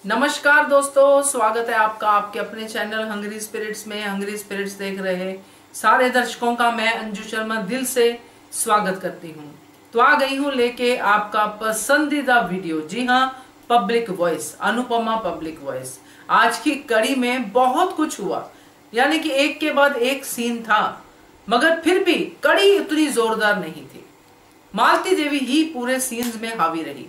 नमस्कार दोस्तों, स्वागत है आपका आपके अपने चैनल हंग्री स्पिरिट्स में। हंग्री स्पिरिट्स देख रहे सारे दर्शकों का मैं अंजू शर्मा दिल से स्वागत करती हूँ। तो आ गई हूँ लेके आपका पसंदीदा वीडियो। जी हाँ, public voice, Anupama public voice. आज की कड़ी में बहुत कुछ हुआ, यानी कि एक के बाद एक सीन था, मगर फिर भी कड़ी उतनी जोरदार नहीं थी। मालती देवी ही पूरे सीन्स में हावी रही।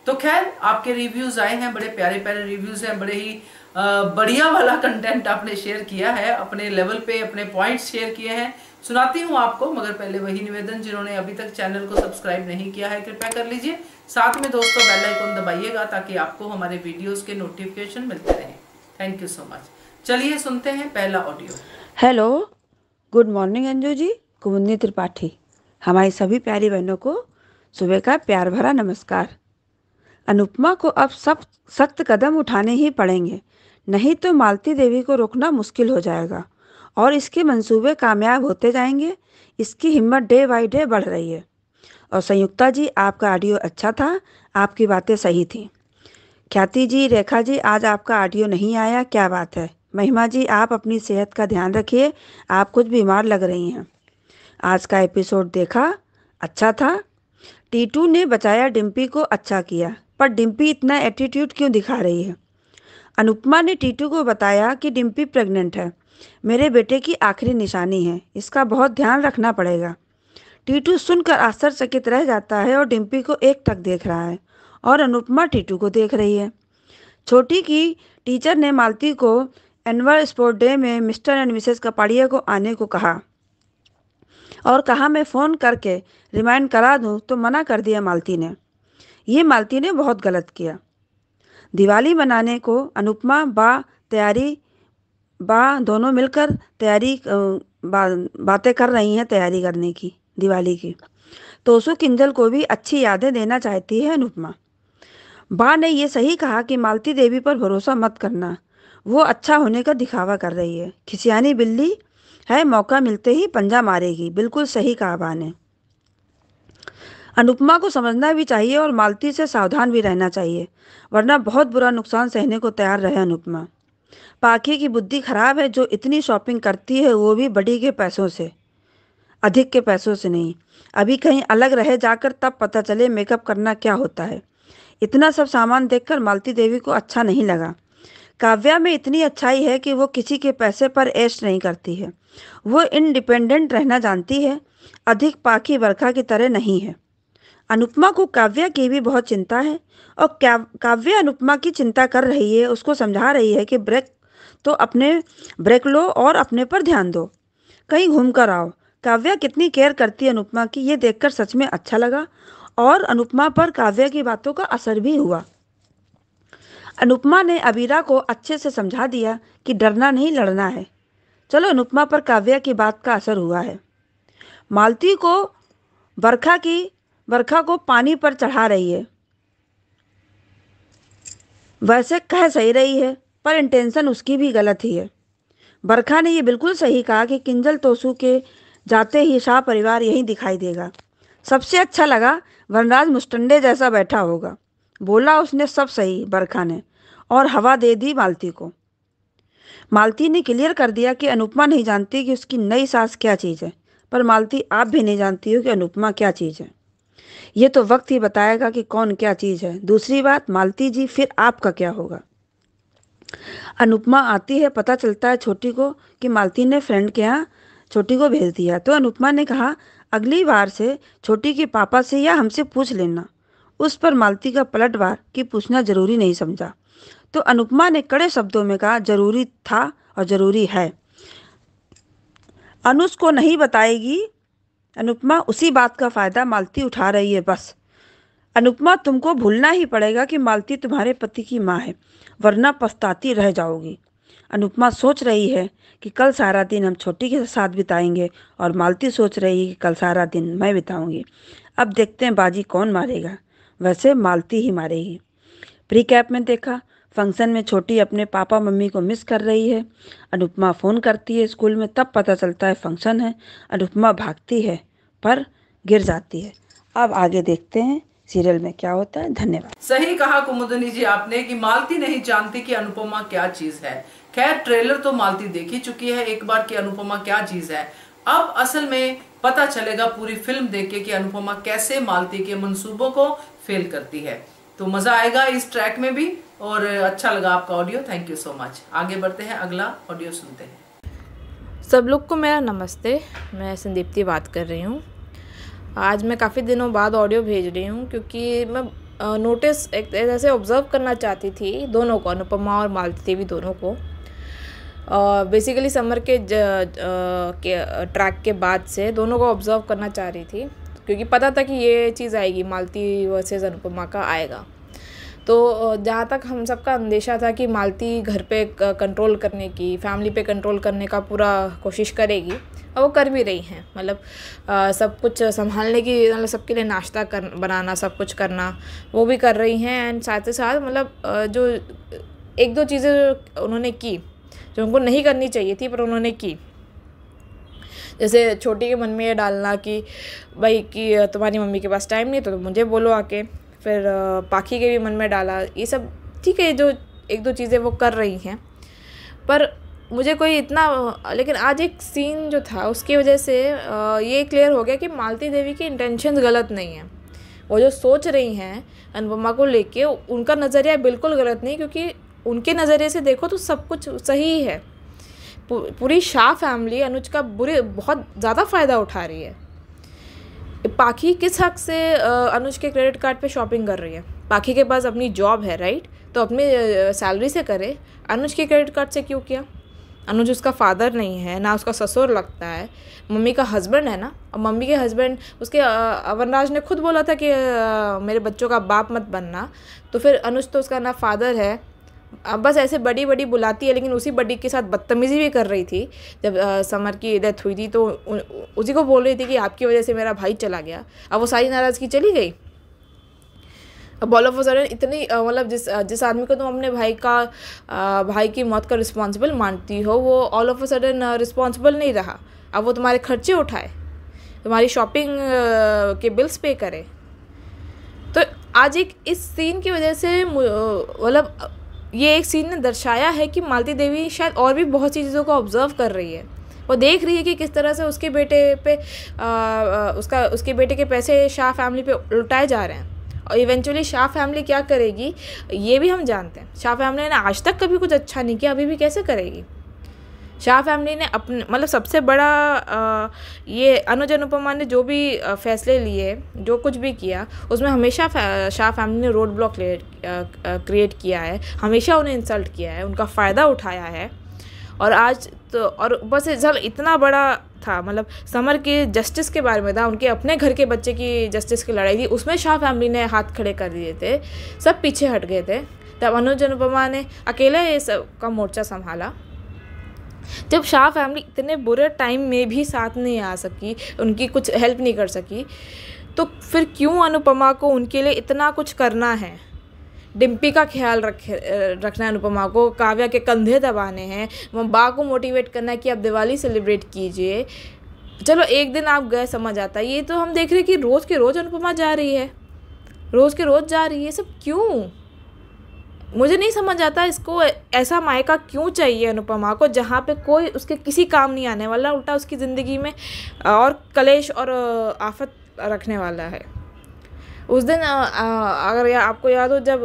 तो खैर, आपके रिव्यूज आए हैं, बड़े प्यारे प्यारे रिव्यूज हैं, बड़े ही बढ़िया वाला कंटेंट आपने शेयर किया है, अपने लेवल पे अपने पॉइंट्स शेयर किए हैं। सुनाती हूँ आपको, मगर पहले वही निवेदन, जिन्होंने अभी तक चैनल को सब्सक्राइब नहीं किया है कृपया कर लीजिए। साथ में दोस्तों बेल आइकन दबाइएगा ताकि आपको हमारे वीडियोस के नोटिफिकेशन मिलते रहें। Thank you so much. चलिए सुनते हैं पहला audio. Hello, good morning Anju ji. Kumudini Tripathi. हमारी सभी प्यारी बहनों को सुबह का प्यार भरा नमस्कार। अनुपमा को अब सब सख्त कदम उठाने ही पड़ेंगे, नहीं तो मालती देवी को रोकना मुश्किल हो जाएगा और इसके मंसूबे कामयाब होते जाएंगे। इसकी हिम्मत डे बाई डे बढ़ रही है। और संयुक्ता जी, आपका ऑडियो अच्छा था, आपकी बातें सही थी। ख्याति जी, रेखा जी, आज आपका ऑडियो नहीं आया, क्या बात है? महिमा जी, आप अपनी सेहत का ध्यान रखिए, आप कुछ बीमार लग रही हैं। आज का एपिसोड देखा, अच्छा था। टीटू ने बचाया डिम्पी को, अच्छा किया, पर डिम्पी इतना एटीट्यूड क्यों दिखा रही है? अनुपमा ने टीटू को बताया कि डिम्पी प्रेग्नेंट है, मेरे बेटे की आखिरी निशानी है, इसका बहुत ध्यान रखना पड़ेगा। टीटू सुनकर आश्चर्यचकित रह जाता है और डिम्पी को एकटक देख रहा है और अनुपमा टीटू को देख रही है। छोटी की टीचर ने मालती को एनुअल स्पोर्ट डे में मिस्टर एंड मिसेस कपाड़िया को आने को कहा और कहा मैं फ़ोन करके रिमाइंड करा दूं, तो मना कर दिया मालती ने। ये मालती ने बहुत गलत किया। दिवाली मनाने को अनुपमा तैयारी दोनों मिलकर बातें कर रही हैं, तैयारी करने की दिवाली की। तोसू किंजल को भी अच्छी यादें देना चाहती है अनुपमा। ने ये सही कहा कि मालती देवी पर भरोसा मत करना, वो अच्छा होने का दिखावा कर रही है, खिसियानी बिल्ली है, मौका मिलते ही पंजा मारेगी। बिल्कुल सही कहा ने। अनुपमा को समझना भी चाहिए और मालती से सावधान भी रहना चाहिए, वरना बहुत बुरा नुकसान सहने को तैयार रहे अनुपमा। पाखी की बुद्धि खराब है, जो इतनी शॉपिंग करती है, वो भी बड़ी के पैसों से, अधिक के पैसों से नहीं। अभी कहीं अलग रहे जाकर, तब पता चले मेकअप करना क्या होता है। इतना सब सामान देखकर मालती देवी को अच्छा नहीं लगा। काव्या में इतनी अच्छाई है कि वो किसी के पैसे पर ऐश नहीं करती है, वो इंडिपेंडेंट रहना जानती है, अधिक पाखी बरखा की तरह नहीं है। अनुपमा को काव्या की भी बहुत चिंता है और काव्या अनुपमा की चिंता कर रही है, उसको समझा रही है कि ब्रेक लो और अपने पर ध्यान दो, कहीं घूम कर आओ। काव्या कितनी केयर करती है अनुपमा की, ये देखकर सच में अच्छा लगा और अनुपमा पर काव्या की बातों का असर भी हुआ। अनुपमा ने अबीरा को अच्छे से समझा दिया कि डरना नहीं, लड़ना है। चलो, अनुपमा पर काव्या की बात का असर हुआ है। मालती को बरखा को पानी पर चढ़ा रही है, वैसे कह सही रही है, पर इंटेंशन उसकी भी गलत ही है। बरखा ने ये बिल्कुल सही कहा कि किंजल तोसू के जाते ही शाह परिवार यहीं दिखाई देगा। सबसे अच्छा लगा, वनराज मुस्टंडे जैसा बैठा होगा। बोला उसने, सब सही बरखा ने, और हवा दे दी मालती को। मालती ने क्लियर कर दिया कि अनुपमा नहीं जानती कि उसकी नई सास क्या चीज़ है, पर मालती, आप भी नहीं जानती हो कि अनुपमा क्या चीज़ है। ये तो वक्त ही बताएगा कि कौन क्या चीज़ है। दूसरी बात, मालती जी, फिर आपका क्या होगा? अनुपमा आती है, पता चलता है छोटी को कि मालती ने फ्रेंड के यहाँ छोटी को भेज दिया, तो अनुपमा ने कहा अगली बार से छोटी के पापा से या हमसे पूछ लेना। उस पर मालती का पलटवार कि पूछना जरूरी नहीं समझा, तो अनुपमा ने कड़े शब्दों में कहा जरूरी था और जरूरी है। अनुज को नहीं बताएगी अनुपमा, उसी बात का फायदा मालती उठा रही है बस। अनुपमा, तुमको भूलना ही पड़ेगा कि मालती तुम्हारे पति की माँ है, वरना पछताती रह जाओगी। अनुपमा सोच रही है कि कल सारा दिन हम छोटी के साथ बिताएंगे और मालती सोच रही है कि कल सारा दिन मैं बिताऊंगी। अब देखते हैं बाजी कौन मारेगा। वैसे मालती ही मारेगी। प्री कैप में देखा, फंक्शन में छोटी अपने पापा मम्मी को मिस कर रही है। अनुपमा फ़ोन करती है स्कूल में, तब पता चलता है फंक्शन है। अनुपमा भागती है पर गिर जाती है। अब आगे देखते हैं सीरियल में क्या होता है। धन्यवाद। सही कहा कुमुदनी जी आपने कि मालती नहीं जानती कि अनुपमा क्या चीज है। खैर ट्रेलर तो मालती देख ही चुकी है एक बार कि अनुपमा क्या चीज है। अब असल में पता चलेगा पूरी फिल्म देख के कि अनुपमा कैसे मालती के मंसूबों को फेल करती है। तो मजा आएगा इस ट्रैक में भी। और अच्छा लगा आपका audio, thank you so much. आगे बढ़ते हैं, अगला ऑडियो सुनते हैं। सब लोग को मेरा नमस्ते, मैं संदीप्ति बात कर रही हूँ। आज मैं काफ़ी दिनों बाद ऑडियो भेज रही हूँ क्योंकि मैं नोटिस एक ऐसे ऑब्ज़र्व करना चाहती थी दोनों को, अनुपमा और मालती देवी दोनों को। बेसिकली समर के ट्रैक के बाद से दोनों को ऑब्ज़र्व करना चाह रही थी क्योंकि पता था कि ये चीज़ आएगी, मालती वर्सेस अनुपमा का आएगा। तो जहाँ तक हम सबका अंदेशा था कि मालती घर पे कंट्रोल करने की, फैमिली पे कंट्रोल करने का पूरा कोशिश करेगी और वो कर भी रही हैं। मतलब सब कुछ संभालने की, मतलब सबके लिए नाश्ता बनाना, सब कुछ करना वो भी कर रही हैं। एंड साथ ही साथ मतलब जो एक दो चीज़ें उन्होंने की जो उनको नहीं करनी चाहिए थी पर उन्होंने की, जैसे छोटी के मन में ये डालना कि भाई कि तुम्हारी मम्मी के पास टाइम नहीं तो मुझे बोलो आके। फिर पाखी के भी मन में डाला, ये सब ठीक है जो एक दो चीज़ें वो कर रही हैं। पर मुझे कोई इतना, लेकिन आज एक सीन जो था उसकी वजह से ये क्लियर हो गया कि मालती देवी की इंटेंशंस गलत नहीं है। वो जो सोच रही हैं अनुपमा को लेके, उनका नज़रिया बिल्कुल गलत नहीं, क्योंकि उनके नज़रिए से देखो तो सब कुछ सही है। पूरी शाह फैमिली अनुज का बहुत ज़्यादा फ़ायदा उठा रही है। पाखी किस हक से अनुज के क्रेडिट कार्ड पे शॉपिंग कर रही है? पाखी के पास अपनी जॉब है, राइट? तो अपनी सैलरी से करे। अनुज के क्रेडिट कार्ड से क्यों किया? अनुज उसका फादर नहीं है, ना उसका ससुर लगता है, मम्मी का हस्बैंड है ना। और मम्मी के हस्बैंड उसके अवनराज ने खुद बोला था कि मेरे बच्चों का बाप मत बनना। तो फिर अनुज तो उसका ना फादर है, बस ऐसे बड़ी बड़ी बुलाती है, लेकिन उसी बड़ी के साथ बदतमीज़ी भी कर रही थी। जब समर की डेथ हुई थी तो उसी को बोल रही थी कि आपकी वजह से मेरा भाई चला गया। अब वो सारी नाराज़गी चली गई। अब ऑल ऑफ अ सडन इतनी मतलब जिस आदमी को तुम अपने भाई की मौत का रिस्पॉन्सिबल मानती हो, वो all of a sudden responsible नहीं रहा। अब वो तुम्हारे खर्चे उठाए, तुम्हारी शॉपिंग के बिल्स पे करे। तो आज एक इस सीन की वजह से मतलब ये एक सीन ने दर्शाया है कि मालती देवी शायद और भी बहुत सी चीज़ों को ऑब्जर्व कर रही है। वो देख रही है कि किस तरह से उसके बेटे पे उसके बेटे के पैसे शाह फैमिली पे लुटाए जा रहे हैं। और इवेंचुअली शाह फैमिली क्या करेगी ये भी हम जानते हैं। शाह फैमिली ने आज तक कभी कुछ अच्छा नहीं किया, अभी भी कैसे करेगी? शाह फैमिली ने अपने मतलब सबसे बड़ा ये अनुज अनुपमा ने जो भी फैसले लिए, जो कुछ भी किया, उसमें हमेशा शाह फैमिली ने रोड ब्लॉक क्रिएट किया है, हमेशा उन्हें इंसल्ट किया है, उनका फ़ायदा उठाया है। और आज तो और बस जब इतना बड़ा था, मतलब समर के जस्टिस के बारे में था, उनके अपने घर के बच्चे की जस्टिस की लड़ाई थी, उसमें शाह फैमिली ने हाथ खड़े कर दिए थे, सब पीछे हट गए थे। तब अनुज अनुपमा ने अकेले ये सब का मोर्चा संभाला। जब शाह फैमिली इतने बुरे टाइम में भी साथ नहीं आ सकी, उनकी कुछ हेल्प नहीं कर सकी, तो फिर क्यों अनुपमा को उनके लिए इतना कुछ करना है? डिम्पी का ख्याल रखना है अनुपमा को, काव्या के कंधे दबाने हैं, बा को मोटिवेट करना है कि आप दिवाली सेलिब्रेट कीजिए। चलो एक दिन आप गए, समझ आता है। ये तो हम देख रहे हैं कि रोज़ के रोज़ अनुपमा जा रही है, रोज़ के रोज़ जा रही है। सब क्यों? मुझे नहीं समझ आता। इसको ऐसा मायका क्यों चाहिए अनुपमा को जहाँ पे कोई उसके किसी काम नहीं आने वाला, उल्टा उसकी ज़िंदगी में और कलेश और आफत रखने वाला है। उस दिन अगर आपको याद हो, जब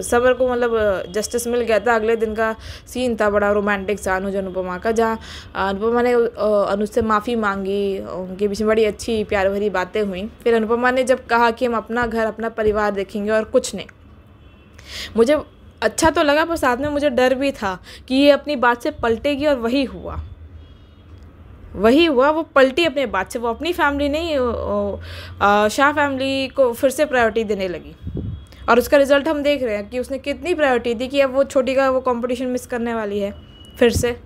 समर को मतलब जस्टिस मिल गया था, अगले दिन का सीन था बड़ा रोमांटिक सा अनुज अनुपमा का, जहाँ अनुपमा ने अनुज से माफ़ी मांगी, उनके बीच में बड़ी अच्छी प्यार भरी बातें हुई। फिर अनुपमा ने जब कहा कि हम अपना घर अपना परिवार देखेंगे और कुछ नहीं, मुझे अच्छा तो लगा, पर साथ में मुझे डर भी था कि ये अपनी बात से पलटेगी। और वही हुआ, वो पलटी अपने बात से। वो अपनी फैमिली नहीं, शाह फैमिली को फिर से प्रायोरिटी देने लगी। और उसका रिजल्ट हम देख रहे हैं कि उसने कितनी प्रायोरिटी दी कि अब वो छोटी का वो कंपटीशन मिस करने वाली है फिर से।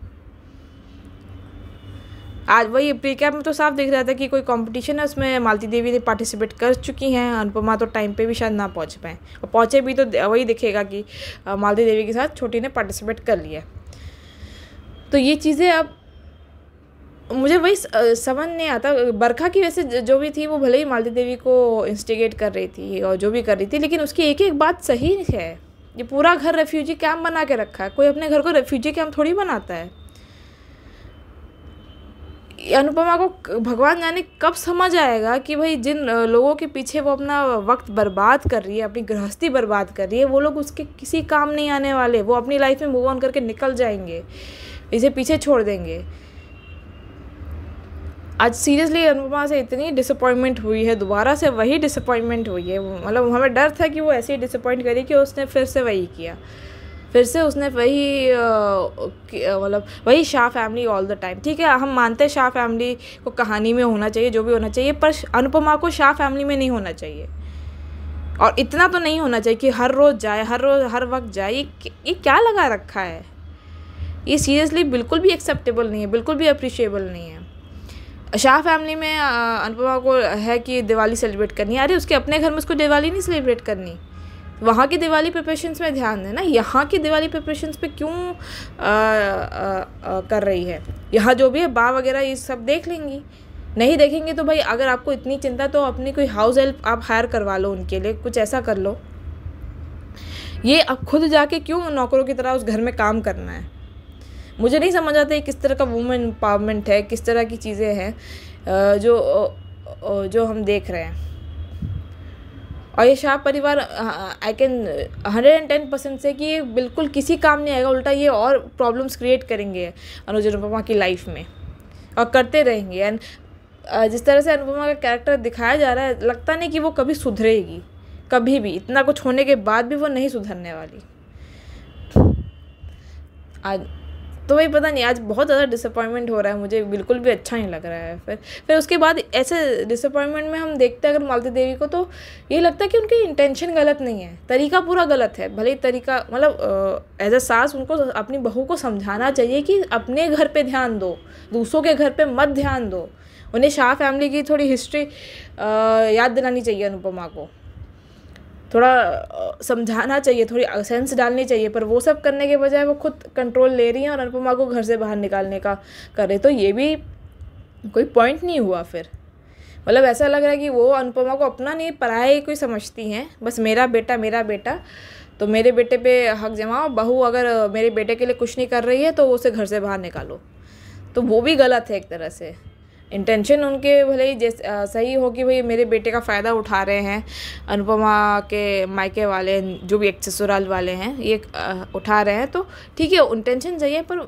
आज वही प्रीकैप में तो साफ दिख रहा था कि कोई कंपटीशन है, उसमें मालती देवी ने पार्टिसिपेट कर चुकी हैं। अनुपमा तो टाइम पे भी शायद ना पहुंच पाए, और पहुंचे भी तो वही दिखेगा कि मालती देवी के साथ छोटी ने पार्टिसिपेट कर लिया। तो ये चीज़ें अब मुझे वही समझ नहीं आता। बरखा की वैसे जो भी थी वो भले ही मालती देवी को इंस्टिगेट कर रही थी और जो भी कर रही थी, लेकिन उसकी एक एक बात सही है। ये पूरा घर रेफ्यूजी कैंप बना के रखा है, कोई अपने घर को रेफ्यूजी कैंप थोड़ी बनाता है। अनुपमा को भगवान जाने कब समझ आएगा कि भाई जिन लोगों के पीछे वो अपना वक्त बर्बाद कर रही है, अपनी गृहस्थी बर्बाद कर रही है, वो लोग उसके किसी काम नहीं आने वाले। वो अपनी लाइफ में मूव ऑन करके निकल जाएंगे, इसे पीछे छोड़ देंगे। आज सीरियसली अनुपमा से इतनी डिसअपॉइंटमेंट हुई है, दोबारा से वही डिसअपॉइंटमेंट हुई है। मतलब हमें डर था कि वो ऐसे ही डिसअपॉइंट करी कि उसने फिर से वही किया, फिर से उसने वही मतलब वही Shah family all the time. ठीक है, हम मानते हैं शाह फैमिली को कहानी में होना चाहिए, जो भी होना चाहिए, पर अनुपमा को शाह फैमिली में नहीं होना चाहिए। और इतना तो नहीं होना चाहिए कि हर रोज़ जाए, हर रोज़ हर वक्त जाए। ये क्या लगा रखा है? ये सीरियसली बिल्कुल भी एक्सेप्टेबल नहीं है, बिल्कुल भी अप्रिशिएबल नहीं है। शाह फैमिली में अनुपमा को है कि दिवाली सेलिब्रेट करनी है। अरे उसके अपने घर में उसको दिवाली नहीं सेलिब्रेट करनी, वहाँ की दिवाली प्रिपरेशंस में ध्यान देना। यहाँ की दिवाली प्रिपरेशंस पे क्यों कर रही है? यहाँ जो भी है बा वगैरह ये सब देख लेंगी। नहीं देखेंगे तो भाई अगर आपको इतनी चिंता तो अपनी कोई हाउस हेल्प आप हायर करवा लो, उनके लिए कुछ ऐसा कर लो। ये अब खुद जाके क्यों नौकरों की तरह उस घर में काम करना है? मुझे नहीं समझ आता ये किस तरह का वुमेन एम्पावरमेंट है, किस तरह की चीज़ें हैं जो हम देख रहे हैं। और ये शाह परिवार आई कैन 110% से कि ये बिल्कुल किसी काम नहीं आएगा, उल्टा ये और प्रॉब्लम्स क्रिएट करेंगे अनुज अनुपमा की लाइफ में, और करते रहेंगे। एंड जिस तरह से अनुपमा का कैरेक्टर दिखाया जा रहा है, लगता नहीं कि वो कभी सुधरेगी, कभी भी। इतना कुछ होने के बाद भी वो नहीं सुधरने वाली। आज तो वही पता नहीं, आज बहुत ज़्यादा डिसअपॉइंटमेंट हो रहा है मुझे, बिल्कुल भी अच्छा नहीं लग रहा है। फिर उसके बाद ऐसे डिसअपॉइंटमेंट में हम देखते हैं अगर मालती देवी को, तो ये लगता है कि उनकी इंटेंशन गलत नहीं है, तरीका पूरा गलत है। भले ही तरीका मतलब एज अ सास उनको अपनी बहू को समझाना चाहिए कि अपने घर पे ध्यान दो, दूसरों के घर पे मत ध्यान दो। उन्हें शाह फैमिली की थोड़ी हिस्ट्री याद दिलानी चाहिए अनुपमा को, थोड़ा समझाना चाहिए, थोड़ी सेंस डालनी चाहिए। पर वो सब करने के बजाय वो खुद कंट्रोल ले रही हैं और अनुपमा को घर से बाहर निकालने का कर रही। तो ये भी कोई पॉइंट नहीं हुआ फिर। मतलब ऐसा लग रहा है कि वो अनुपमा को अपना नहीं पराया ही कोई समझती हैं। बस मेरा बेटा तो मेरे बेटे पे हक जमाओ, बहू अगर मेरे बेटे के लिए कुछ नहीं कर रही है तो उसे घर से बाहर निकालो। तो वो भी गलत है एक तरह से। इंटेंशन उनके भले ही सही हो कि भाई मेरे बेटे का फ़ायदा उठा रहे हैं अनुपमा के मायके वाले, जो भी एक ससुराल वाले हैं, ये उठा रहे हैं, तो ठीक है, इंटेंशन सही है। पर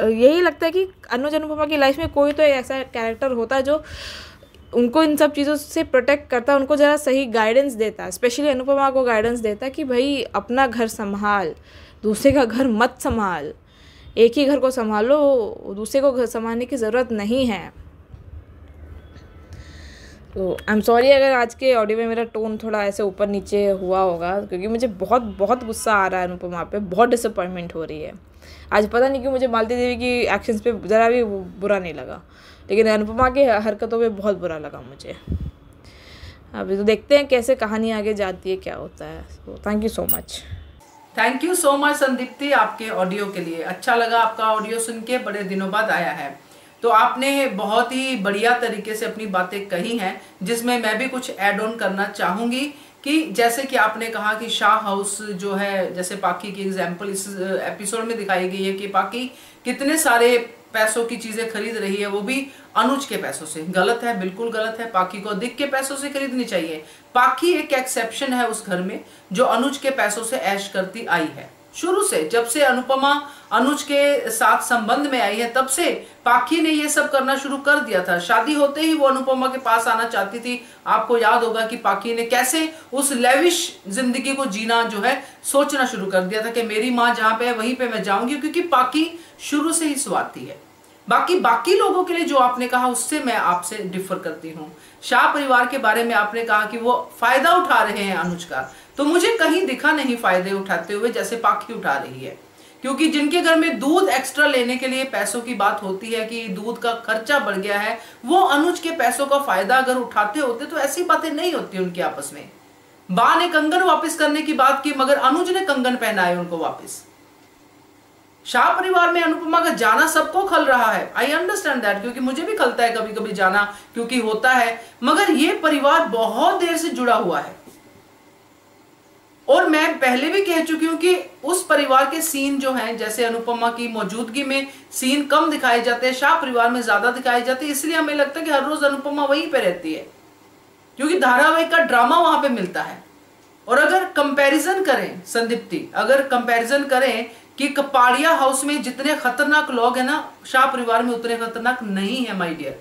यही लगता है कि अनुज अनुपमा की लाइफ में कोई तो ऐसा कैरेक्टर होता है जो उनको इन सब चीज़ों से प्रोटेक्ट करता है, उनको ज़रा सही गाइडेंस देता है। स्पेशली अनुपमा को गाइडेंस देता है कि भाई अपना घर संभाल, दूसरे का घर मत संभाल, एक ही घर को संभालो, दूसरे को घर संभालने की ज़रूरत नहीं है। तो आई एम सॉरी अगर आज के ऑडियो में मेरा टोन थोड़ा ऐसे ऊपर नीचे हुआ होगा, क्योंकि मुझे बहुत गुस्सा आ रहा है अनुपमा पे, बहुत डिसअपॉइंटमेंट हो रही है। आज पता नहीं क्यों मुझे मालती देवी की एक्शंस पे ज़रा भी बुरा नहीं लगा, लेकिन अनुपमा की हरकतों पे बहुत बुरा लगा मुझे। अभी तो देखते हैं कैसे कहानी आगे जाती है, क्या होता है। तो thank you so much. Thank you so much Sandipti आपके ऑडियो के लिए। अच्छा लगा आपका ऑडियो सुन के, बड़े दिनों बाद आया है। तो आपने बहुत ही बढ़िया तरीके से अपनी बातें कही हैं, जिसमें मैं भी कुछ ऐड ऑन करना चाहूँगी। कि जैसे कि आपने कहा कि शाह हाउस जो है, जैसे पाकी की एग्जाम्पल इस एपिसोड में दिखाई गई है कि पाकी कितने सारे पैसों की चीजें खरीद रही है, वो भी अनुज के पैसों से। गलत है, बिल्कुल गलत है। पाकी को अधिक के पैसों से खरीदनी चाहिए। पाकी एक एक्सेप्शन है उस घर में जो अनुज के पैसों से ऐश करती आई है। शुरू से, जब से अनुपमा अनुज के साथ संबंध में आई है, तब से पाकी ने ये सब करना शुरू कर दिया था। शादी होते ही वो अनुपमा के पास आना चाहती थी। आपको याद होगा कि पाकी ने कैसे उस लेविश जिंदगी को जीना जो है सोचना शुरू कर दिया था कि मेरी माँ जहां पे है वहीं पे मैं जाऊंगी, क्योंकि पाकी शुरू से ही स्वार्थी है। बाकी लोगों के लिए जो आपने कहा उससे मैं आपसे डिफर करती हूँ। शाह परिवार के बारे में आपने कहा कि वो फायदा उठा रहे हैं अनुज का, तो मुझे कहीं दिखा नहीं फायदे उठाते हुए जैसे पाकी उठा रही है। क्योंकि जिनके घर में दूध एक्स्ट्रा लेने के लिए पैसों की बात होती है कि दूध का खर्चा बढ़ गया है, वो अनुज के पैसों का फायदा अगर उठाते होते तो ऐसी बातें नहीं होती उनके आपस में। बा ने कंगन वापस करने की बात की, मगर अनुज ने कंगन पहनाए उनको वापस। शाह परिवार में अनुपमा का जाना सबको खल रहा है, आई अंडरस्टैंड दैट, क्योंकि मुझे भी खलता है कभी कभी जाना, क्योंकि होता है, मगर ये परिवार बहुत देर से जुड़ा हुआ है। और मैं पहले भी कह चुकी हूं कि उस परिवार के सीन जो हैं, जैसे अनुपमा की मौजूदगी में सीन कम दिखाए जाते हैं, शाह परिवार में ज्यादा दिखाए जाते हैं, इसलिए हमें लगता है कि हर रोज अनुपमा वहीं पे रहती है, क्योंकि धारावाहिक का ड्रामा वहां पे मिलता है। और अगर कंपैरिजन करें संदीप्ति, अगर कंपैरिजन करें कि कपाड़िया हाउस में जितने खतरनाक लोग हैं ना, शाह परिवार में उतने खतरनाक नहीं है माय डियर।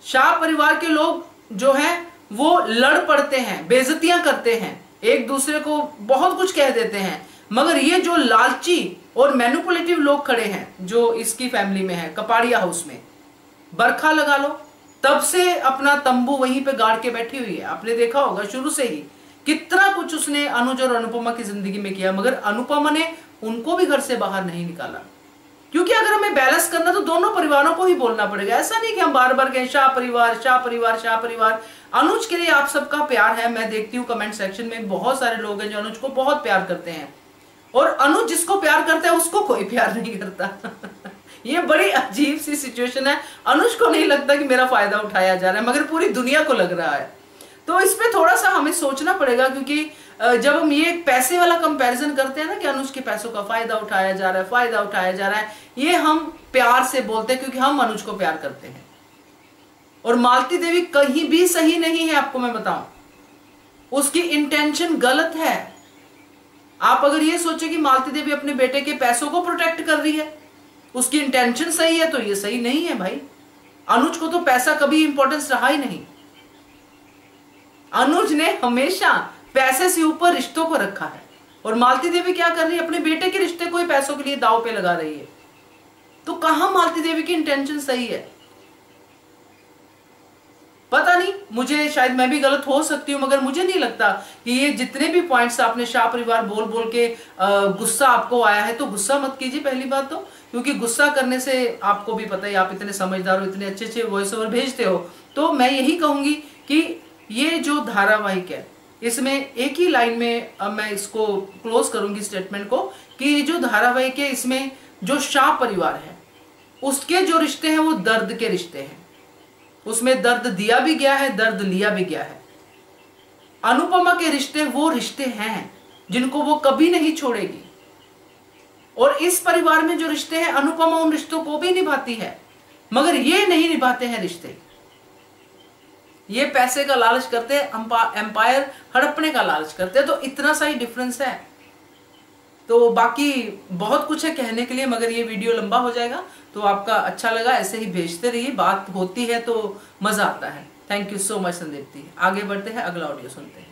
शाह परिवार के लोग जो हैं वो लड़ पड़ते हैं, बेइज्जतियां करते हैं, एक दूसरे को बहुत कुछ कह देते हैं, मगर ये जो लालची और मैनिपुलेटिव लोग खड़े हैं जो इसकी फैमिली में है, कपाड़िया हाउस में, बरखा लगा लो, तब से अपना तंबू वहीं पे गाड़ के बैठी हुई है। आपने देखा होगा शुरू से ही कितना कुछ उसने अनुज और अनुपमा की जिंदगी में किया, मगर अनुपमा ने उनको भी घर से बाहर नहीं निकाला, क्योंकि अगर हमें बैलेंस करना तो दोनों परिवारों को ही बोलना पड़ेगा। ऐसा नहीं कि हम बार बार कहें शाह परिवार शाह परिवार शाह परिवार। अनुज के लिए आप सबका प्यार है, मैं देखती हूँ कमेंट सेक्शन में बहुत सारे लोग हैं जो अनुज को बहुत प्यार करते हैं, और अनुज जिसको प्यार करता है उसको कोई प्यार नहीं करता। ये बड़ी अजीब सी सिचुएशन है। अनुज को नहीं लगता कि मेरा फायदा उठाया जा रहा है, मगर पूरी दुनिया को लग रहा है। तो इस पे थोड़ा सा हमें सोचना पड़ेगा, क्योंकि जब हम ये पैसे वाला कंपैरिजन करते हैं ना कि अनुज के पैसों का फायदा उठाया जा रहा है, फायदा उठाया जा रहा है, ये हम प्यार से बोलते हैं क्योंकि हम अनुज को प्यार करते हैं। और मालती देवी कहीं भी सही नहीं है, आपको मैं बताऊं, उसकी इंटेंशन गलत है। आप अगर ये सोचे कि मालती देवी अपने बेटे के पैसों को प्रोटेक्ट कर रही है, उसकी इंटेंशन सही है, तो ये सही नहीं है भाई। अनुज को तो पैसा कभी इंपॉर्टेंस रहा ही नहीं। अनुज ने हमेशा पैसे से ऊपर रिश्तों को रखा है, और मालती देवी क्या कर रही है, अपने बेटे के रिश्ते को ही पैसों के लिए दांव पे लगा रही है। तो कहां मालती देवी की इंटेंशन सही है? पता नहीं, मुझे शायद मैं भी गलत हो सकती हूँ, मगर मुझे नहीं लगता कि ये जितने भी पॉइंट्स आपने शाह परिवार बोल बोल के गुस्सा आपको आया है, तो गुस्सा मत कीजिए पहली बात तो, क्योंकि गुस्सा करने से आपको भी पता है, आप इतने समझदार हो, इतने अच्छे अच्छे वॉइस ओवर भेजते हो। तो मैं यही कहूंगी कि ये जो धारावाहिक है, इसमें एक ही लाइन में अब मैं इसको क्लोज करूंगी स्टेटमेंट को, कि ये जो धारावाहिक है इसमें जो शाह परिवार है उसके जो रिश्ते हैं वो दर्द के रिश्ते हैं। उसमें दर्द दिया भी गया है, दर्द लिया भी गया है। अनुपमा के रिश्ते वो रिश्ते हैं जिनको वो कभी नहीं छोड़ेगी, और इस परिवार में जो रिश्ते हैं अनुपमा उन रिश्तों को भी निभाती है, मगर ये नहीं निभाते हैं रिश्ते। ये पैसे का लालच करते हैं, एम्पायर हड़पने का लालच करते हैं। तो इतना सा ही डिफरेंस है। तो बाकी बहुत कुछ है कहने के लिए, मगर ये वीडियो लंबा हो जाएगा। तो आपका अच्छा लगा ऐसे ही भेजते रहिए, बात होती है तो मजा आता है। Thank you so much Sandipti. आगे बढ़ते हैं, अगला ऑडियो सुनते हैं।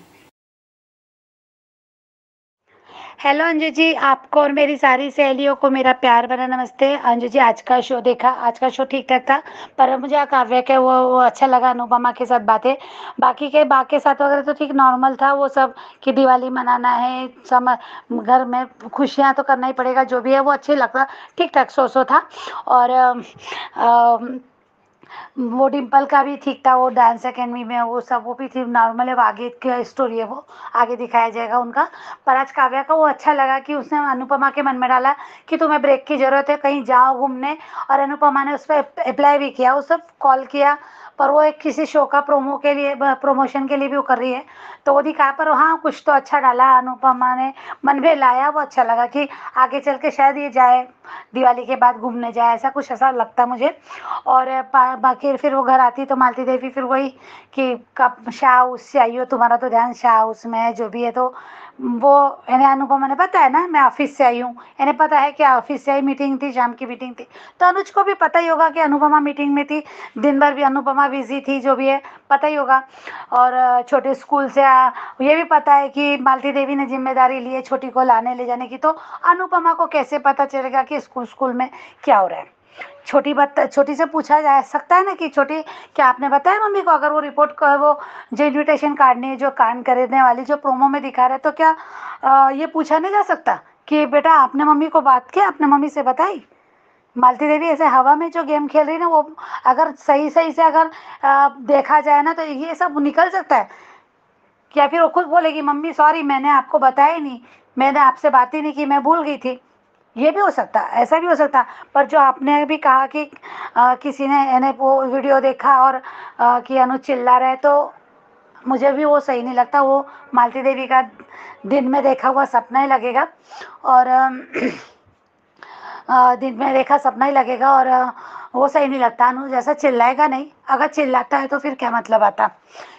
हेलो अंजू जी, आपको और मेरी सारी सहेलियों को मेरा प्यार भरा नमस्ते। अंजू जी, आज का शो देखा, आज का शो ठीक ठाक था, पर मुझे काव्य के वो अच्छा लगा, अनुपमा के साथ बातें। बाकी साथ वगैरह तो ठीक नॉर्मल था, वो सब कि दिवाली मनाना है, घर में खुशियाँ तो करना ही पड़ेगा, जो भी है वो अच्छे लगता, ठीक ठाक सो था। और वो डिम्पल का भी ठीक था, वो डांस अकेडमी में वो सब वो भी थी नॉर्मल है, वो आगे की स्टोरी है, वो आगे दिखाया जाएगा उनका। पर आज काव्या का वो अच्छा लगा कि उसने अनुपमा के मन में डाला कि तुम्हें ब्रेक की ज़रूरत है, कहीं जाओ घूमने, और अनुपमा ने उस पर अप्लाई भी किया, वो सब कॉल किया, पर वो एक किसी शो का प्रमोशन के लिए भी वो कर रही है, तो वो दिखा। पर हाँ, कुछ तो अच्छा डाला अनुपमा ने, मन में लाया, वो अच्छा लगा कि आगे चल के शायद ये जाए, दिवाली के बाद घूमने जाए, ऐसा कुछ ऐसा लगता मुझे। और बाकी फिर वो घर आती तो मालती देवी फिर वही कि कब शाह हाउस से आई हो, तुम्हारा तो ध्यान शाह हाउस में है, जो भी है। तो वो इन्हें अनुपमा ने पता है ना, मैं ऑफिस से आई हूँ, इन्हें पता है कि ऑफिस से आई, मीटिंग थी, शाम की मीटिंग थी, तो अनुज को भी पता ही होगा कि अनुपमा मीटिंग में थी, दिन भर भी अनुपमा बिजी थी, जो भी है पता ही होगा। और छोटे स्कूल से ये भी पता है कि मालती देवी ने जिम्मेदारी ली है छोटी को लाने ले जाने की, तो अनुपमा को कैसे पता चलेगा कि स्कूल में क्या हो रहा है। छोटी से पूछा जा सकता है ना कि छोटी, क्या आपने बताया मम्मी को, अगर वो रिपोर्ट को, वो जो इन्विटेशन कार्ड नहीं, जो कान खरीदने वाली जो प्रोमो में दिखा रहे हैं, तो क्या ये पूछा नहीं जा सकता कि बेटा आपने मम्मी को बात की, आपने मम्मी से बताई? मालती देवी ऐसे हवा में जो गेम खेल रही ना, वो अगर सही से अगर देखा जाए ना, तो ये सब निकल सकता है। या फिर वो खुद बोलेगी मम्मी सॉरी, मैंने आपको बताया ही नहीं, मैंने आपसे बात ही नहीं की, मैं भूल गई थी, ये भी हो सकता, ऐसा भी हो सकता। पर जो आपने भी कहा कि किसी ने वो वीडियो देखा और कि अनुज चिल्ला रहे, तो मुझे भी वो सही नहीं लगता। वो मालती देवी का दिन में देखा हुआ सपना ही लगेगा, और दिन में देखा सपना ही लगेगा, और वो सही नहीं लगता। अनुज ऐसा चिल्लाएगा नहीं, अगर चिल्लाता है तो फिर क्या मतलब आता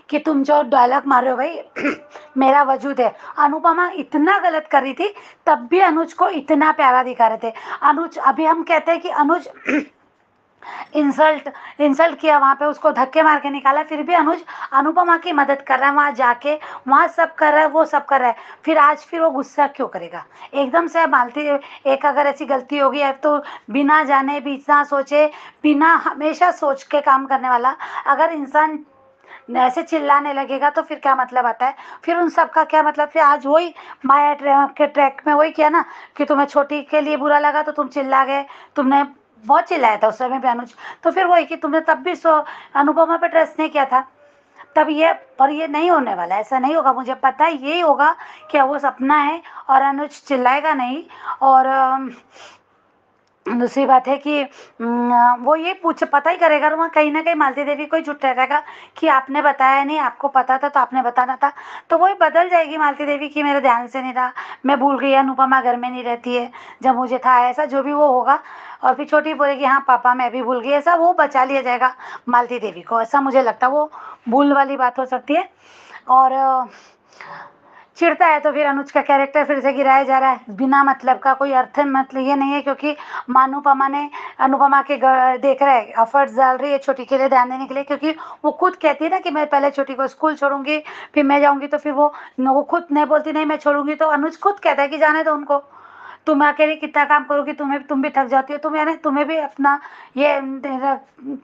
कि तुम जो डायलॉग मार रहे हो भाई मेरा वजूद है। अनुपमा इतना गलत कर रही थी, तब भी अनुज को इतना प्यारा दिखा रहे थे। अनुज, अभी हम कहते हैं कि अनुज इंसल्ट इंसल्ट किया, वहाँ पे उसको धक्के मार के निकाला, फिर भी अनुज अनुपमा की मदद कर रहा है, वहाँ जाके वहाँ सब कर रहा है, वो सब कर रहा है। फिर आज फिर वो गुस्सा क्यों करेगा एकदम से? मालती, एक अगर ऐसी गलती होगी है तो बिना जाने बिना सोचे, बिना हमेशा सोच के काम करने वाला अगर इंसान ऐसे चिल्लाने लगेगा तो फिर क्या मतलब आता है? फिर उन सब का क्या मतलब? फिर आज वही माया के ट्रैक में वही किया ना कि तुम्हें छोटी के लिए बुरा लगा तो तुम चिल्ला गए, तुमने बहुत चिल्लाया था उस समय पे अनुज। तो फिर वही कि तुमने तब भी अनुपमा पे ट्रस्ट नहीं किया था, तब ये, पर ये नहीं होने वाला, ऐसा नहीं होगा। मुझे पता है यही होगा कि वो सपना है और अनुज चिल्लाएगा नहीं। और दूसरी बात है कि वो ये पूछ पता ही करेगा, वहाँ कहीं ना कहीं मालती देवी को ही झूठ ठहराएगा कि आपने बताया नहीं, आपको पता था तो आपने बताना था। तो वही बदल जाएगी मालती देवी की मेरे ध्यान से नहीं रहा, मैं भूल गई, अनुपमा घर में नहीं रहती है जब मुझे था, ऐसा जो भी वो होगा। और फिर छोटी बोलेगी हाँ पापा मैं भी भूल गई, ऐसा वो बचा लिया जाएगा मालती देवी को, ऐसा मुझे लगता है। वो भूल वाली बात हो सकती है। और चिढ़ता है तो फिर अनुज का कैरेक्टर फिर से गिराया जा रहा है बिना मतलब का, कोई अर्थ मतलब ये नहीं है, क्योंकि अनुपमा ने अनुपमा के देख रहा है एफर्ट्स डाल रही है छोटी के लिए ध्यान देने के लिए, क्योंकि वो खुद कहती है ना कि मैं पहले छोटी को स्कूल छोड़ूंगी फिर मैं जाऊंगी, तो फिर वो खुद नहीं बोलती नहीं मैं छोड़ूंगी, तो अनुज खुद कहता है कि जाने दो उनको, तुम अकेले कितना काम करोगी, तुम भी थक जाती हो, तुम्हें भी अपना ये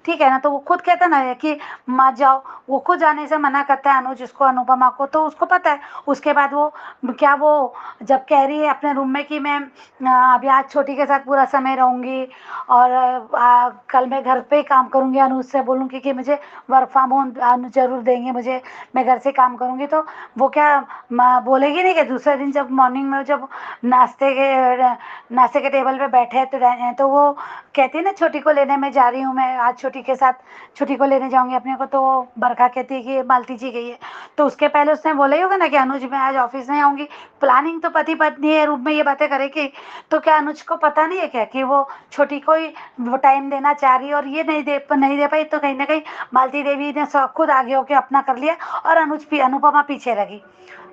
ठीक है ना। तो वो खुद कहता ना कि मत जाओ, वो खुद जाने से मना करता है अनुज उसको, अनुपमा को, तो उसको पता है। उसके बाद वो क्या, वो जब कह रही है अपने रूम में कि मैं अभी आज छोटी के साथ पूरा समय रहूंगी और कल मैं घर पे ही काम करूंगी, अनुज से बोलूँगी कि मुझे वर्क फ्रॉम होम जरूर देंगे मुझे, मैं घर से काम करूंगी, तो वो क्या बोलेगी नहीं कि दूसरे दिन जब मॉर्निंग में जब नाश्ते के टेबल पे बैठे हैं तो वो कहती है ना छोटी को लेने में जा रही हूँ मैं, आज छोटी के साथ छोटी को लेने जाऊंगी अपने को, तो बरखा कहती है कि मालती जी गई है, तो उसके पहले उसने बोला ही होगा ना कि अनुज मैं आज ऑफिस नहीं आऊंगी। प्लानिंग तो पति पत्नी है, रूप में ये बातें करेगी, तो क्या अनुज को पता नहीं है क्या कि वो छोटी को ही वो टाइम देना चाह रही है और ये नहीं दे पाई, तो कहीं ना कहीं मालती देवी ने खुद आगे होके अपना कर लिया और अनुपमा पीछे रही।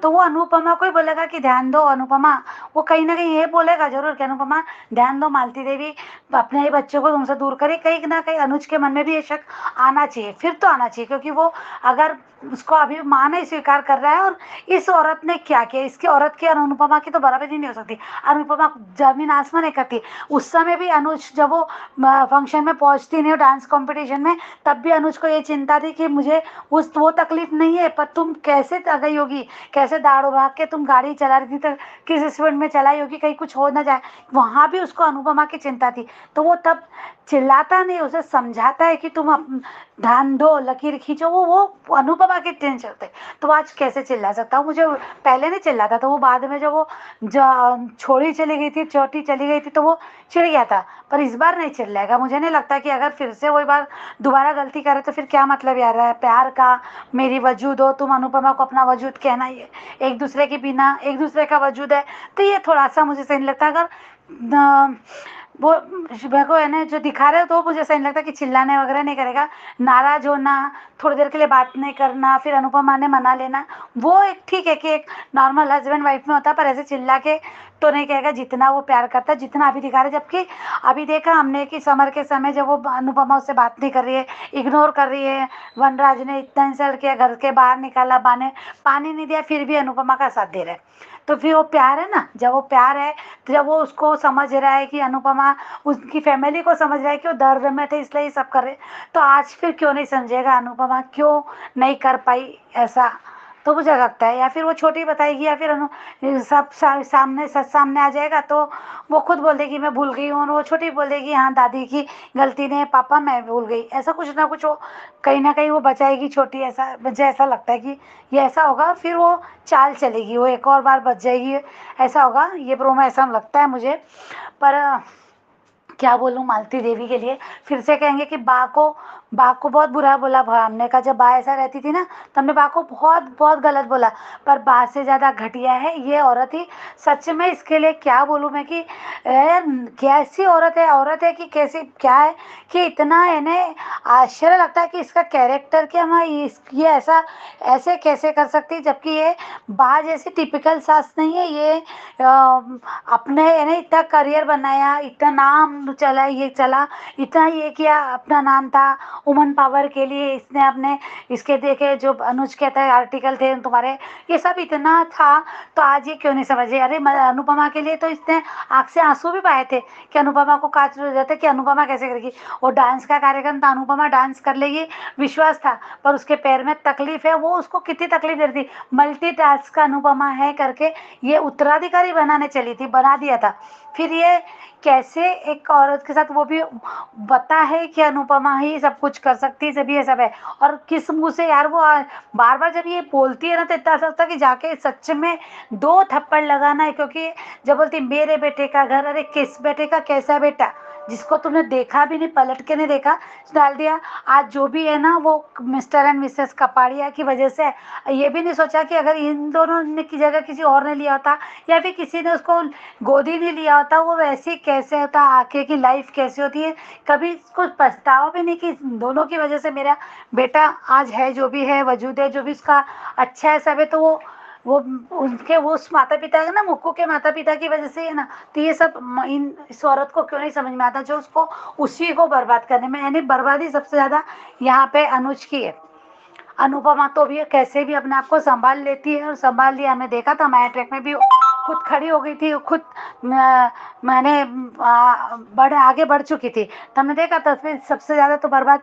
तो वो अनुपमा को ही बोलेगा कि ध्यान दो अनुपमा, वो कहीं ना कहीं ये बोलेगा जरूर कि अनुपमा ध्यान दो, मालती देवी अपने ही बच्चों को तुमसे दूर करे। कहीं ना कहीं अनुज के मन में भी ये शक आना चाहिए, फिर तो आना चाहिए, क्योंकि वो अगर उसको अभी माँ नहीं स्वीकार कर रहा है और इस औरत ने क्या किया, इसकी औरत की और अनुपमा की तो बराबरी नहीं हो सकती। अनुपमा जमीन आसमान नहीं करती। उस समय भी अनुज जब वो फंक्शन में पहुंचती नहीं हो डांस कंपटीशन में, तब भी अनुज को ये चिंता थी कि मुझे वो तकलीफ नहीं है, पर तुम कैसे आ गई होगी, कैसे दाड़ भाग के तुम गाड़ी चला रही थी, तो किस स्पीड में चलाई होगी, कहीं कुछ हो ना जाए, वहाँ भी उसको अनुपमा की चिंता थी। तो वो तब चिल्लाता नहीं, उसे समझाता है कि तुम ध्यान दो, लकीर खींचो, वो अनुपमा के टेंशन होते। तो आज कैसे चिल्ला सकता हूँ? मुझे पहले नहीं चिल्लाता, तो वो बाद में जब वो छोड़ी चली गई थी, छोटी चली गई थी, तो वो चिढ़ गया था, पर इस बार नहीं चिल्लाएगा। मुझे नहीं लगता कि अगर फिर से वही बार दोबारा गलती करे तो फिर क्या मतलब यार है प्यार का, मेरी वजूद हो, तुम अनुपमा को अपना वजूद कहना, ये एक दूसरे के बिना एक दूसरे का वजूद है, तो ये थोड़ा सा मुझे सही नहीं लगता। अगर वो शुभा को है ना जो दिखा रहे हो, तो मुझे सही नहीं लगता कि चिल्लाने वगैरह नहीं करेगा, नाराज होना, थोड़ी देर के लिए बात नहीं करना, फिर अनुपमा ने मना लेना, वो एक ठीक है कि एक नॉर्मल हस्बैंड वाइफ में होता है, पर ऐसे चिल्ला के तो नहीं कहेगा जितना वो प्यार करता है, जितना अभी दिखा रहे। जबकि अभी देखा हमने कि समर के समय जब वो अनुपमा उससे बात नहीं कर रही है, इग्नोर कर रही है, वनराज ने इतना इंसल्ट किया, घर के बाहर निकाला, पानी नहीं दिया, फिर भी अनुपमा का साथ दे रहे। तो फिर वो प्यार है ना, जब वो प्यार है, तो जब वो उसको समझ रहा है कि अनुपमा उसकी फैमिली को समझ रहा है कि वो दर्द में थे इसलिए ये सब कर रहे, तो आज फिर क्यों नहीं समझेगा अनुपमा, क्यों नहीं कर पाई ऐसा? तो मुझे लगता है, या फिर वो छोटी बताएगी, या फिर सामने सच सामने आ जाएगा तो वो खुद बोल देगी मैं भूल गई हूँ, और वो छोटी बोल देगी हाँ दादी की गलती ने पापा मैं भूल गई। ऐसा कुछ ना कुछ वो कहीं ना कहीं वो बचाएगी छोटी, ऐसा मुझे ऐसा लगता है कि ये ऐसा होगा। फिर वो चाल चलेगी, वो एक और बार बच जाएगी, ऐसा होगा ये प्रोमो, ऐसा लगता है मुझे। पर क्या बोलूं मालती देवी के लिए, फिर से कहेंगे कि बा को बहुत बुरा बोला। हमने कहा जब बा ऐसा रहती थी ना तो हमने बा को बहुत बहुत गलत बोला, पर बा से ज़्यादा घटिया है ये औरत ही। सच में इसके लिए क्या बोलूं मैं कि यार कैसी औरत है कि कैसी क्या है कि इतना इन्हें आश्चर्य लगता है कि इसका कैरेक्टर क्या, मैं ये ऐसा ऐसे कैसे कर सकती, जबकि ये बा जैसी टिपिकल सास नहीं है ये। अपने यानी इतना करियर बनाया, इतना नाम चला, ये चला, इतना ये किया, अपना नाम था वुमन पावर के लिए इसने अपने, इसके देखे जो अनुज कहता है आर्टिकल थे तुम्हारे, ये सब इतना था, तो आज ये क्यों नहीं समझे। अरे अनुपमा के लिए तो इसने आँख से आंसू भी पाए थे कि अनुपमा को काच हो जाते कि अनुपमा कैसे करेगी। और डांस का कार्यक्रम था, अनुपमा डांस कर लेगी विश्वास था, पर उसके पैर में तकलीफ है, वो उसको कितनी तकलीफ दे रही थी, मल्टीटास्क का अनुपमा है करके ये उत्तराधिकारी बनाने चली थी, बना दिया था। फिर ये कैसे एक औरत के साथ, वो भी बता है कि अनुपमा ही सब कुछ कर सकती है, जब ये सब है। और किस मुंह से यार वो बार बार जब ये बोलती है ना तो इतना लगता है कि जाके सच में 2 थप्पड़ लगाना है, क्योंकि जब बोलती मेरे बेटे का घर, अरे किस बेटे का, कैसा बेटा जिसको तुमने देखा भी नहीं, पलट के नहीं देखा, डाल दिया। आज जो भी है ना वो मिस्टर एंड मिसेस कपाड़िया की वजह से, ये भी नहीं सोचा कि अगर इन दोनों ने की जगह किसी और ने लिया होता, या फिर किसी ने उसको गोदी नहीं लिया होता, वो वैसे कैसे होता, आगे की लाइफ कैसी होती है। कभी कुछ पछतावा भी नहीं कि दोनों की वजह से मेरा बेटा आज है जो भी है, वजूद है जो भी उसका अच्छा है सब है। तो वो उनके वो उस माता पिता है ना, मुक्कू के माता पिता की वजह से है ना। तो ये सब इस औरत को क्यों नहीं समझ में आता, जो उसको उसी को बर्बाद करने में, यानी बर्बादी सबसे ज़्यादा यहाँ पे अनुज की है। अनुपमा तो भी कैसे भी अपने आप को संभाल लेती है, और संभाल लिया। हमने देखा था माया ट्रैक में भी खुद खड़ी हो गई थी, खुद मैंने आगे बढ़ चुकी थी। तो हमने देखा तस्वीर, सबसे ज़्यादा तो बर्बाद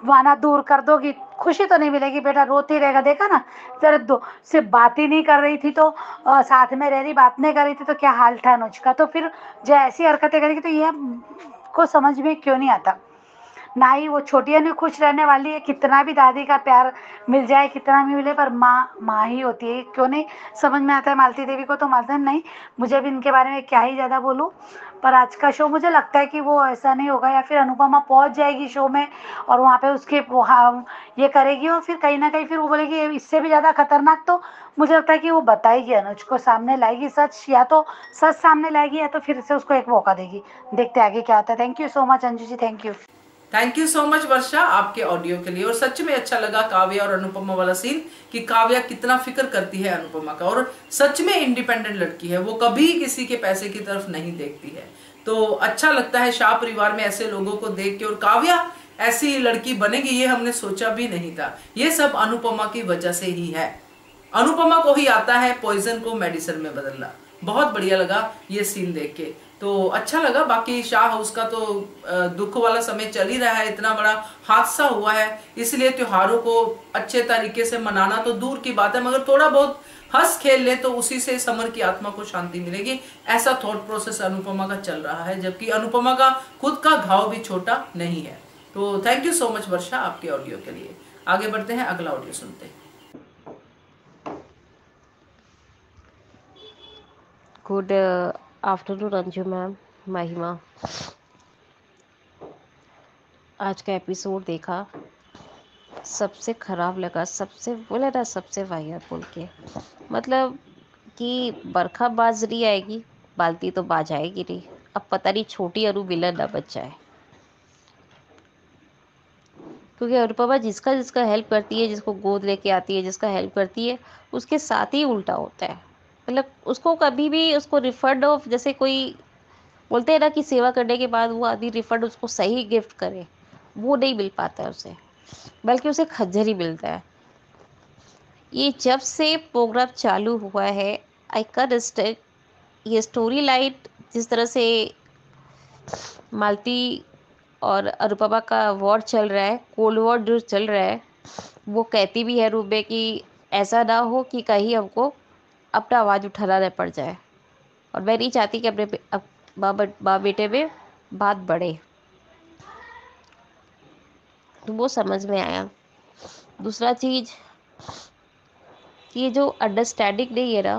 वाना दूर कर दोगी खुशी तो नहीं मिलेगी, बेटा रोती रहेगा। देखा ना जरा दो सिर्फ बात ही नहीं कर रही थी तो साथ में रह रही, बात नहीं कर रही थी तो क्या हाल था अनुज का। तो फिर जो ऐसी हरकतें करेगी तो ये को समझ में क्यों नहीं आता। ना ही वो छोटिया ने खुश रहने वाली है, कितना भी दादी का प्यार मिल जाए, कितना भी मिले, पर माँ ही होती है। क्यों नहीं समझ में आता है मालती देवी को, तो मालती नहीं, मुझे भी इनके बारे में क्या ही ज़्यादा बोलूँ। पर आज का शो मुझे लगता है कि वो ऐसा नहीं होगा, या फिर अनुपमा पहुंच जाएगी शो में और वहाँ पे उसके ये करेगी, और फिर कहीं ना कहीं फिर वो बोलेगी इससे भी ज़्यादा खतरनाक। तो मुझे लगता है कि वो बताएगी अनुज को, सामने लाएगी सच, या तो सच सामने लाएगी, या तो फिर से उसको एक मौका देगी। देखते आगे क्या होता है। Thank you so much Anju ji, thank you so much Varsha आपके ऑडियो के लिए। और सच में अच्छा लगा काव्या और अनुपमा वाला सीन, कि काव्या कितना फिक्र करती है अनुपमा का, और सच में इंडिपेंडेंट लड़की है, वो कभी किसी के पैसे की तरफ नहीं देखती है। तो अच्छा लगता है शाह परिवार में ऐसे लोगों को देख के, और काव्या ऐसी लड़की बनेगी ये हमने सोचा भी नहीं था। ये सब अनुपमा की वजह से ही है। अनुपमा को ही आता है पॉइजन को मेडिसिन में बदलना। बहुत बढ़िया लगा ये सीन देख के, तो अच्छा लगा। बाकी शाह हाउस का तो दुख वाला समय चल ही रहा है, इतना बड़ा हादसा हुआ है, इसलिए त्योहारों को अच्छे तरीके से मनाना तो दूर की बात है, मगर थोड़ा बहुत हंस खेल ले तो उसी से समर की आत्मा को शांति मिलेगी। ऐसा थॉट प्रोसेस अनुपमा का चल रहा है, जबकि अनुपमा का खुद का घाव भी छोटा नहीं है। तो thank you so much Varsha आपके ऑडियो के लिए। आगे बढ़ते हैं, अगला ऑडियो सुनते हैं। गुड आफ्टरनून अंजू मैम, महिमा। आज का एपिसोड देखा, सबसे ख़राब लगा, सबसे बोले ना सबसे वाहियात बोल के, मतलब कि बरखा बाजरी आएगी, बाल्टी तो बाज आएगी नहीं। अब पता नहीं छोटी अरू विलन ना बच जाए, क्योंकि अनुपमा जिसका जिसका हेल्प करती है, जिसको गोद लेके आती है, जिसका हेल्प करती है, उसके साथ ही उल्टा होता है। मतलब उसको कभी भी उसको रिफंड ऑफ, जैसे कोई बोलते हैं ना कि सेवा करने के बाद वो आदमी रिफंड उसको सही गिफ्ट करे, वो नहीं मिल पाता है उसे, बल्कि उसे खज्जर ही मिलता है। ये जब से प्रोग्राम चालू हुआ है, आई कैन अंडरस्टैंड ये स्टोरी लाइन, जिस तरह से मालती और अनुपमा का वॉर चल रहा है, कोल्ड वॉर जो चल रहा है, वो कहती भी है रूप में कि ऐसा ना हो कि कहीं हमको अपना आवाज़ उठाना पड़ जाए। और मैं नहीं चाहती कि अपने माँ बेटे में बात बढ़े। तो वो समझ में आया। दूसरा चीज़ कि ये जो अंडरस्टैंडिंग नहीं है ना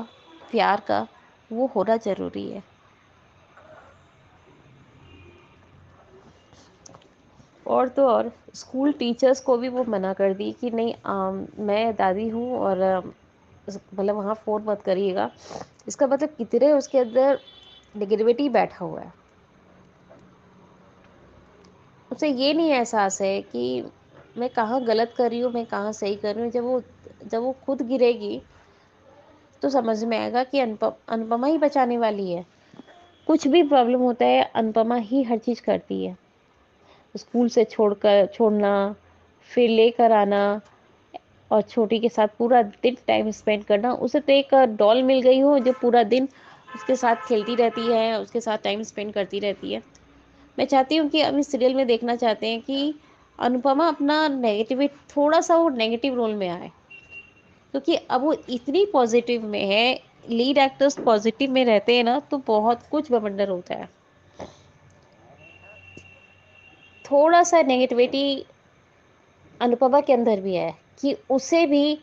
प्यार का, वो होना ज़रूरी है। और तो और स्कूल टीचर्स को भी वो मना कर दी कि नहीं, मैं दादी हूँ और मतलब वहाँ फ़ोन मत करिएगा। इसका मतलब कितने उसके अंदर नेगेटिविटी बैठा हुआ है। उसे ये नहीं एहसास है कि मैं कहाँ गलत कर रही हूँ, मैं कहाँ सही कर रही हूँ। जब वो खुद गिरेगी तो समझ में आएगा कि अनुपमा ही बचाने वाली है। कुछ भी प्रॉब्लम होता है अनुपमा ही हर चीज़ करती है। स्कूल से छोड़ना, फिर लेकर आना और छोटी के साथ पूरा दिन टाइम स्पेंड करना। उसे तो एक डॉल मिल गई हो जो पूरा दिन उसके साथ खेलती रहती है, उसके साथ टाइम स्पेंड करती रहती है। मैं चाहती हूँ कि अब इस सीरियल में देखना चाहते हैं कि अनुपमा अपना थोड़ा सा वो नेगेटिव रोल में आए, क्योंकि अब वो इतनी पॉजिटिव में है। लीड एक्टर्स पॉजिटिव में रहते हैं ना तो बहुत कुछ बवंडर होता है। थोड़ा सा नेगेटिविटी अनुपमा के अंदर भी है कि उसे भी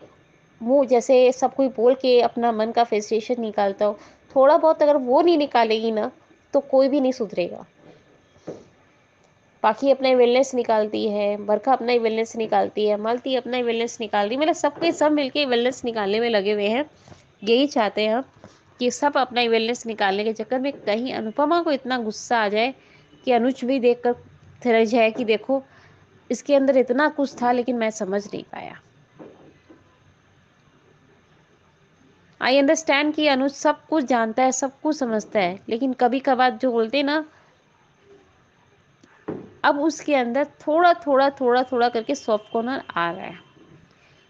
मुंह जैसे सब कोई बोल के अपना मन का फ्रस्ट्रेशन निकालता हो, थोड़ा बहुत अगर वो नहीं निकालेगी ना तो कोई भी नहीं सुधरेगा। बाकी अपना वेलनेस निकालती है, बरखा अपना ही वेलनेस निकालती है, मालती अपना ही वेलनेस निकाल रही, मतलब सबके सब मिलके वेलनेस निकालने में लगे हुए हैं। यही चाहते हैं हम कि सब अपना ही वेलनेस निकालने के चक्कर में कहीं अनुपमा को इतना गुस्सा आ जाए कि अनुज भी देख कर थिरक जाए कि देखो इसके अंदर इतना कुछ था लेकिन मैं समझ नहीं पाया। आई अंडरस्टैंड कि अनुज सब कुछ जानता है, सब कुछ समझता है, लेकिन कभी कभार जो बोलते ना, अब उसके अंदर थोड़ा थोड़ा थोड़ा थोड़ा करके सॉफ्ट कॉर्नर आ रहा है।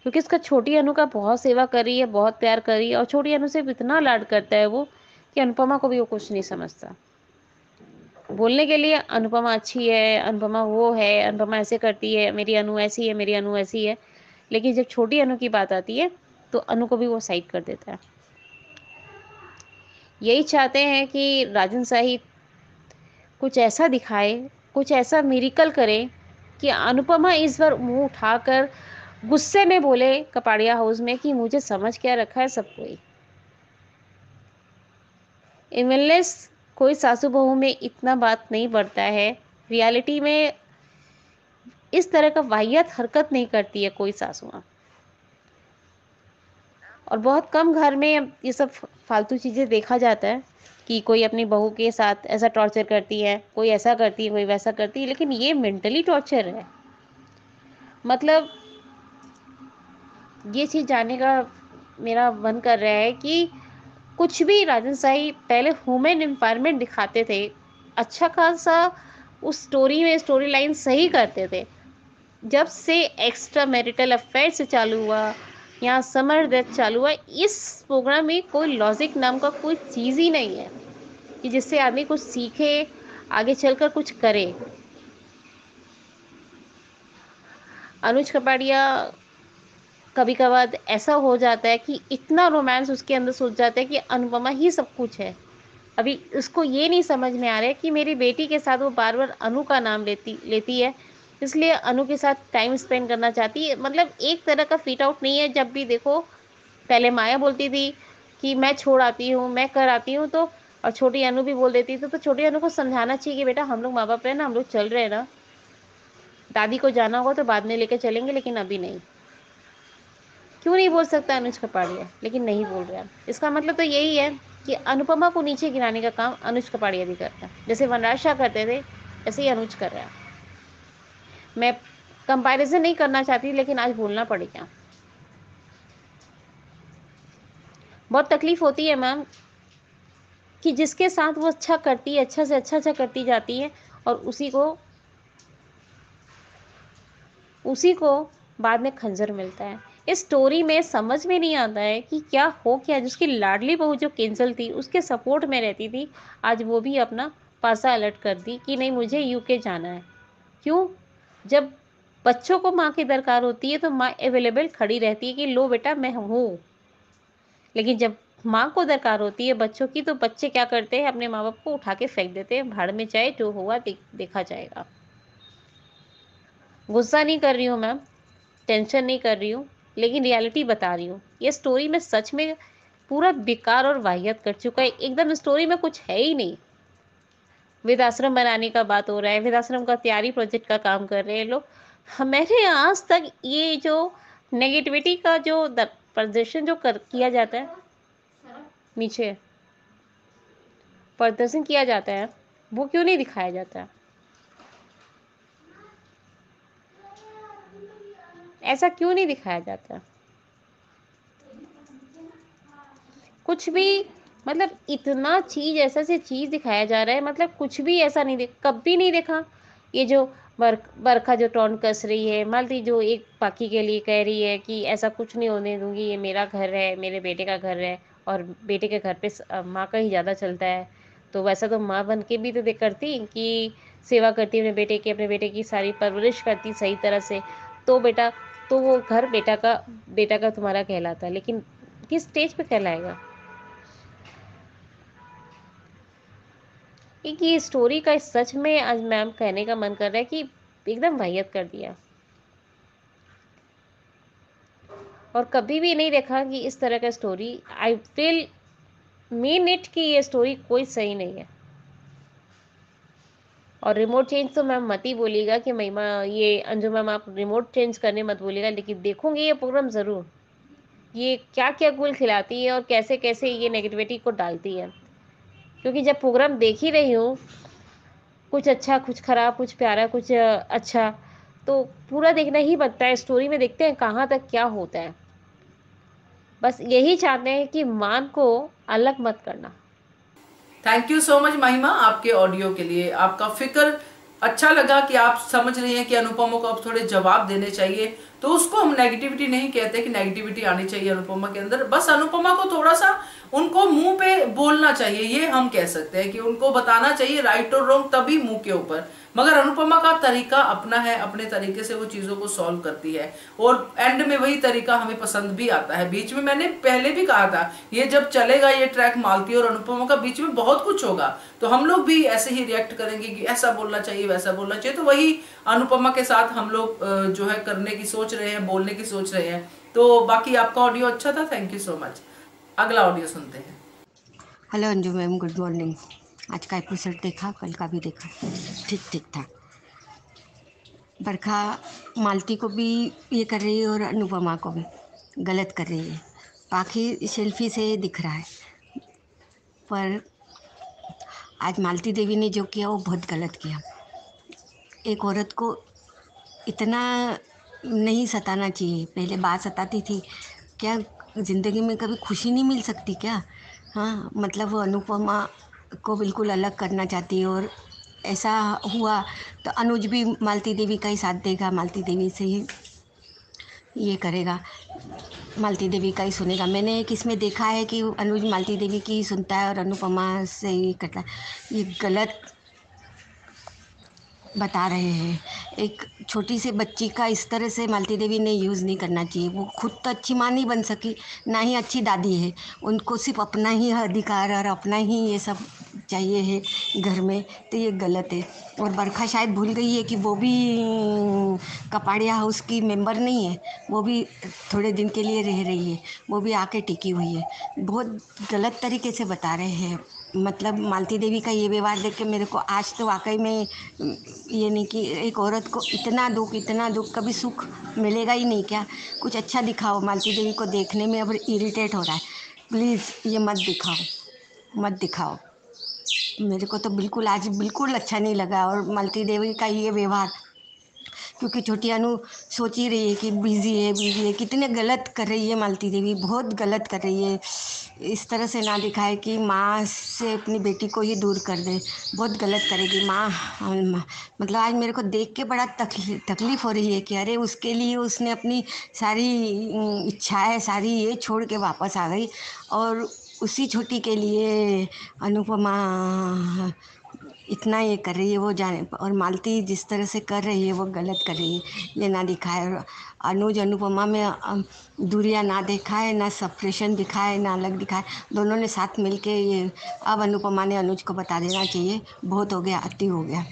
क्योंकि उसका छोटी अनु का बहुत सेवा कर रही है, बहुत प्यार कर रही है, और छोटी अनु से इतना लाड करता है वो कि अनुपमा को भी वो कुछ नहीं समझता। बोलने के लिए अनुपमा अच्छी है, अनुपमा वो है, अनुपमा ऐसे करती है, मेरी अनु ऐसी है, मेरी अनु ऐसी है, लेकिन जब छोटी अनु की बात आती है तो अनु को भी वो साइड कर देता है। यही चाहते हैं कि राजन साही कुछ ऐसा दिखाए, कुछ ऐसा मिरेकल करे कि अनुपमा इस बार मुंह उठाकर गुस्से में बोले कपाड़िया हाउस में कि मुझे समझ क्या रखा है सब कोई। इनवेलनेस कोई सासू बहू में इतना बात नहीं बढ़ता है। रियलिटी में इस तरह का वाहियात हरकत नहीं करती है कोई सासुआ, और बहुत कम घर में ये सब फालतू चीज़ें देखा जाता है कि कोई अपनी बहू के साथ ऐसा टॉर्चर करती है, कोई ऐसा करती है, कोई वैसा करती है, लेकिन ये मेंटली टॉर्चर है। मतलब ये चीज़ जानने का मेरा मन कर रहा है कि कुछ भी राजन साही पहले ह्यूमन एम्पावरमेंट दिखाते थे, अच्छा खासा उस स्टोरी में स्टोरी लाइन सही करते थे। जब से एक्स्ट्रा मैरिटल अफेयर से चालू हुआ, यहाँ समर डेथ चालू हुआ, इस प्रोग्राम में कोई लॉजिक नाम का कोई चीज़ ही नहीं है कि जिससे आदमी कुछ सीखे, आगे चलकर कुछ करे। अनुज कपाड़िया कभी कभार ऐसा हो जाता है कि इतना रोमांस उसके अंदर सोच जाता है कि अनुपमा ही सब कुछ है। अभी उसको ये नहीं समझ में आ रहा है कि मेरी बेटी के साथ वो बार बार अनु का नाम लेती है, इसलिए अनु के साथ टाइम स्पेंड करना चाहती है। मतलब एक तरह का फिट आउट नहीं है। जब भी देखो, पहले माया बोलती थी कि मैं छोड़ आती हूँ, मैं कर आती हूँ, तो और छोटी अनु भी बोल देती थी, तो छोटी अनु को समझाना चाहिए कि बेटा हम लोग माँ बाप है ना, हम लोग चल रहे हैं ना, दादी को जाना होगा तो बाद में लेकर चलेंगे, लेकिन अभी नहीं। क्यों नहीं बोल सकता अनुज कपाड़िया, लेकिन नहीं बोल रहा। इसका मतलब तो यही है कि अनुपमा को नीचे गिराने का काम अनुज कपाड़िया भी करता है। जैसे वनराज शाह करते थे, ऐसे ही अनुज कर रहा है। मैं कंपैरिजन नहीं करना चाहती, लेकिन आज बोलना पड़ेगा। बहुत तकलीफ होती है मैम कि जिसके साथ वो अच्छा करती है, अच्छा से अच्छा करती जाती है, और उसी को बाद में खंजर मिलता है। इस स्टोरी में समझ में नहीं आता है कि क्या हो क्या। जिसकी लाडली बहू जो केंजल थी, उसके सपोर्ट में रहती थी, आज वो भी अपना पासा अलर्ट कर दी कि नहीं मुझे यूके जाना है। क्यों? जब बच्चों को माँ की दरकार होती है तो माँ अवेलेबल खड़ी रहती है कि लो बेटा मैं हूँ। लेकिन जब माँ को दरकार होती है बच्चों की, तो बच्चे क्या करते हैं, अपने माँ बाप को उठा के फेंक देते हैं भाड़ में, चाहे जो हुआ देखा जाएगा। गुस्सा नहीं कर रही हूँ मैम, टेंशन नहीं कर रही हूँ, लेकिन रियलिटी बता रही हूँ। ये स्टोरी में सच में पूरा बेकार और वाहियत कर चुका है, एकदम स्टोरी में कुछ है ही नहीं। वृद्धाश्रम बनाने का बात हो रहा है, वृद्धाश्रम का तैयारी प्रोजेक्ट का काम कर रहे हैं लोग। मैंने आज तक ये जो नेगेटिविटी का जो प्रदर्शन जो किया जाता है, नीचे प्रदर्शन किया जाता है, वो क्यों नहीं दिखाया जाता है? ऐसा क्यों नहीं दिखाया जाता? कुछ भी, मतलब इतना चीज, ऐसा से चीज दिखाया जा रहा है, मतलब कुछ भी ऐसा नहीं कभी नहीं देखा। ये जो बरखा जो टोन कस रही है, मालती जो एक बाकी के लिए कह रही है कि ऐसा कुछ नहीं होने दूंगी, ये मेरा घर है, मेरे बेटे का घर है, और बेटे के घर पे माँ का ही ज़्यादा चलता है। तो वैसा तो माँ बन के भी तो देख करती कि सेवा करती अपने बेटे की सारी परवरिश करती सही तरह से, तो बेटा, तो वो घर बेटा का तुम्हारा कहलाता, लेकिन किस स्टेज पे कहलाएगा? एक ये स्टोरी का सच में आज मैम कहने का मन कर रहा है कि एकदम वाहियत कर दिया, और कभी भी नहीं देखा कि इस तरह का story. I will mean it कि ये स्टोरी कोई सही नहीं है। और रिमोट चेंज तो मैम मत ही बोलिएगा कि महिमा, ये अंजू मैम आप रिमोट चेंज करने मत बोलिएगा, लेकिन देखूंगी ये प्रोग्राम ज़रूर, ये क्या क्या गुल खिलाती है और कैसे कैसे ये नेगेटिविटी को डालती है। क्योंकि जब प्रोग्राम देख ही रही हूँ, कुछ अच्छा, कुछ खराब, कुछ प्यारा, कुछ अच्छा, तो पूरा देखना ही बनता है। स्टोरी में देखते हैं कहाँ तक क्या होता है। बस यही चाहते हैं कि मान को अलग मत करना। थैंक यू सो मच महिमा आपके ऑडियो के लिए। आपका फिक्र अच्छा लगा कि आप समझ रही हैं कि अनुपमा को अब थोड़े जवाब देने चाहिए। तो उसको हम नेगेटिविटी नहीं कहते कि नेगेटिविटी आनी चाहिए अनुपमा के अंदर, बस अनुपमा को थोड़ा सा उनको मुंह पे बोलना चाहिए, ये हम कह सकते हैं कि उनको बताना चाहिए राइट और रॉन्ग, तभी मुंह के ऊपर। मगर अनुपमा का तरीका अपना है, अपने तरीके से वो चीजों को सॉल्व करती है, और एंड में वही तरीका हमें पसंद भी आता है। बीच में मैंने पहले भी कहा था, ये जब चलेगा ये ट्रैक मालती और अनुपमा का, बीच में बहुत कुछ होगा, तो हम लोग भी ऐसे ही रिएक्ट करेंगे कि ऐसा बोलना चाहिए, वैसा बोलना चाहिए। तो वही अनुपमा के साथ हम लोग जो है करने की सोच रहे हैं, बोलने की सोच रहे हैं। तो बाकी आपका ऑडियो अच्छा था, थैंक यू सो मच। अगला ऑडियो सुनते हैं। Hello Anju ma'am, good morning. आज का एपिसोड देखा, कल का भी देखा, ठीक था। बरखा मालती को भी ये कर रही है और अनुपमा को भी गलत कर रही है। बाकी सेल्फी से दिख रहा है, पर आज मालती देवी ने जो किया वो बहुत गलत किया। एक औरत को इतना नहीं सताना चाहिए। पहले बात सताती थी, क्या ज़िंदगी में कभी खुशी नहीं मिल सकती क्या? हाँ, मतलब वो अनुपमा को बिल्कुल अलग करना चाहती है, और ऐसा हुआ तो अनुज भी मालती देवी का ही साथ देगा, मालती देवी से ही ये करेगा, मालती देवी का ही सुनेगा। मैंने एक इसमें देखा है कि अनुज मालती देवी की ही सुनता है और अनुपमा से ही करता है। ये गलत बता रहे हैं। एक छोटी सी बच्ची का इस तरह से मालती देवी ने यूज़ नहीं करना चाहिए। वो खुद तो अच्छी माँ नहीं बन सकी, ना ही अच्छी दादी है। उनको सिर्फ अपना ही अधिकार और अपना ही ये सब चाहिए है घर में, तो ये गलत है। और बरखा शायद भूल गई है कि वो भी कपाड़िया हाउस की मेंबर नहीं है, वो भी थोड़े दिन के लिए रह रही है, वो भी आके टिकी हुई है। बहुत गलत तरीके से बता रहे हैं। मतलब मालती देवी का ये व्यवहार देख के मेरे को आज तो वाकई में ये नहीं कि एक औरत को इतना दुख, कभी सुख मिलेगा ही नहीं क्या? कुछ अच्छा दिखाओ। मालती देवी को देखने में अब इरिटेट हो रहा है। प्लीज़ ये मत दिखाओ। मेरे को तो बिल्कुल आज बिल्कुल अच्छा नहीं लगा। और मालती देवी का ये व्यवहार, क्योंकि छोटी अनु सोच ही रही है कि बिज़ी है, कितने गलत कर रही है मालती देवी, बहुत गलत कर रही है। इस तरह से ना दिखाए कि माँ से अपनी बेटी को ही दूर कर दे, बहुत गलत करेगी माँ। मतलब आज मेरे को देख के बड़ा तकलीफ़ हो रही है कि अरे उसके लिए उसने अपनी सारी इच्छाएं सारी ये छोड़ के वापस आ गई, और उसी छोटी के लिए अनुपमा इतना ये कर रही है वो जाने, और मालती जिस तरह से कर रही है वो गलत कर रही है, ये ना दिखाए। और अनुज अनुपमा में दूरियां ना दिखाए, ना सेपरेशन दिखाए, ना अलग दिखाए, दोनों ने साथ मिलके ये, अब अनुपमा ने अनुज को बता देना चाहिए बहुत हो गया, अति हो गया।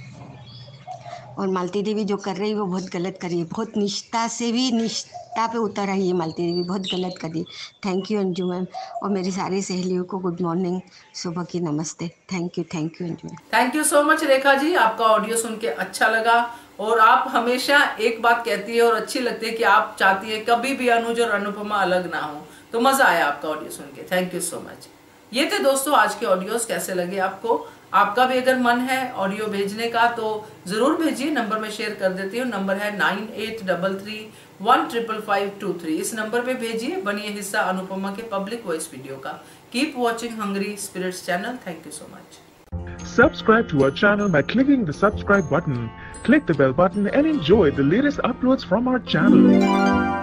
और मालती देवी जो कर रही है वो बहुत गलत कर रही है, बहुत निष्ठा से भी निष्ठा पे उतर रही है मालती देवी, बहुत गलत कर रही है। थैंक यू अंजू मैम, और मेरी सारी सहेलियों को गुड मॉर्निंग, सुबह की नमस्ते। Thank you Anju ma'am. Thank you so much Rekha ji, आपका ऑडियो सुन के अच्छा लगा। और आप हमेशा एक बात कहती है और अच्छी लगती है कि आप चाहती है कभी भी अनुज और अनुपमा अलग ना हो, तो मजा आया आपका ऑडियो सुन के। Thank you so much. ये थे दोस्तों आज के ऑडियोज, कैसे लगे आपको? आपका भी अगर मन है ऑडियो भेजने का तो जरूर भेजिए, नंबर में शेयर कर देती हूँ। नंबर है 9833155523। इस नंबर पे भेजिए, बनिए हिस्सा अनुपमा के पब्लिक वॉइस वीडियो का। Keep watching hungry spirits channel. Thank you so much. Subscribe to our channel by clicking the subscribe button. Click the bell button and enjoy the latest uploads from our channel.